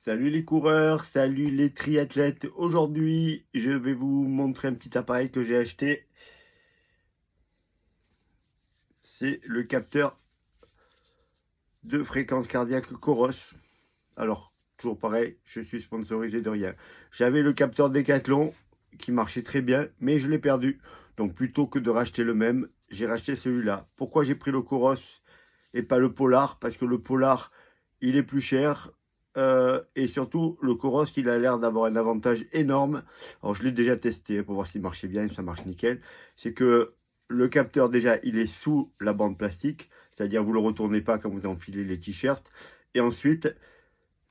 Salut les coureurs, salut les triathlètes. Aujourd'hui, je vais vous montrer un petit appareil que j'ai acheté. C'est le capteur de fréquence cardiaque Coros. Alors, toujours pareil, je suis sponsorisé de rien. J'avais le capteur Decathlon qui marchait très bien, mais je l'ai perdu. Donc, plutôt que de racheter le même, j'ai racheté celui-là. Pourquoi j'ai pris le Coros et pas le Polar? Parce que le Polar, il est plus cher. Et surtout, le Coros, il a l'air d'avoir un avantage énorme. Alors, je l'ai déjà testé pour voir s'il marchait bien, ça marche nickel. C'est que le capteur, déjà, il est sous la bande plastique. C'est-à-dire, vous ne le retournez pas quand vous enfilez les t-shirts. Et ensuite,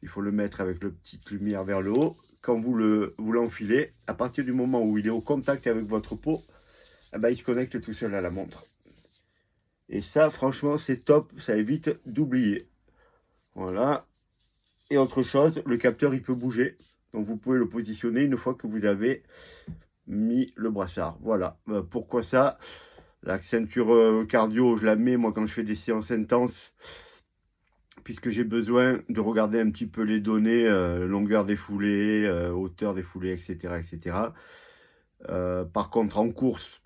il faut le mettre avec le petite lumière vers le haut. Quand vous l'enfilez, à partir du moment où il est au contact avec votre peau, eh ben, il se connecte tout seul à la montre. Et ça, franchement, c'est top. Ça évite d'oublier. Voilà. Et autre chose, le capteur, il peut bouger. Donc, vous pouvez le positionner une fois que vous avez mis le brassard. Voilà. Pourquoi ça? La ceinture cardio, je la mets, moi, quand je fais des séances intenses, puisque j'ai besoin de regarder un petit peu les données, longueur des foulées, hauteur des foulées, etc. etc. Par contre, en course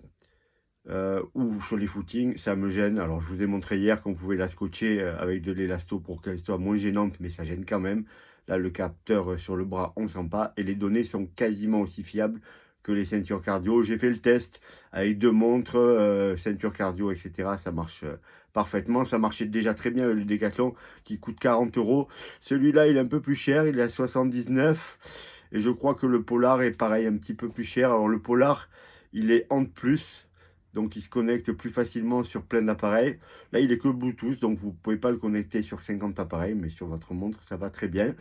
ou sur les footings, ça me gêne. Alors, je vous ai montré hier qu'on pouvait la scotcher avec de l'élasto pour qu'elle soit moins gênante, mais ça gêne quand même. Là, le capteur sur le bras, on ne sent pas. Et les données sont quasiment aussi fiables que les ceintures cardio. J'ai fait le test avec deux montres, ceinture cardio, etc. Ça marche parfaitement. Ça marchait déjà très bien avec le Decathlon qui coûte 40 €. Celui-là, il est un peu plus cher. Il est à 79. Et je crois que le Polar est pareil, un petit peu plus cher. Alors, le Polar, il est en plus. Donc, il se connecte plus facilement sur plein d'appareils. Là, il est que Bluetooth, donc vous ne pouvez pas le connecter sur 50 appareils, mais sur votre montre, ça va très bien.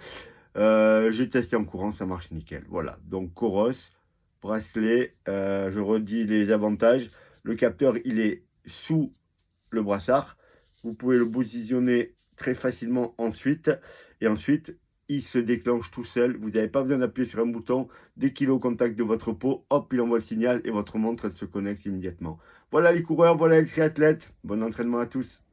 J'ai testé en courant, ça marche nickel. Voilà, donc Coros, bracelet, je redis les avantages. Le capteur, il est sous le brassard. Vous pouvez le positionner très facilement ensuite. Et ensuite, il se déclenche tout seul. Vous n'avez pas besoin d'appuyer sur un bouton. Dès qu'il est au contact de votre peau, hop, il envoie le signal et votre montre, elle se connecte immédiatement. Voilà les coureurs, voilà les triathlètes. Bon entraînement à tous.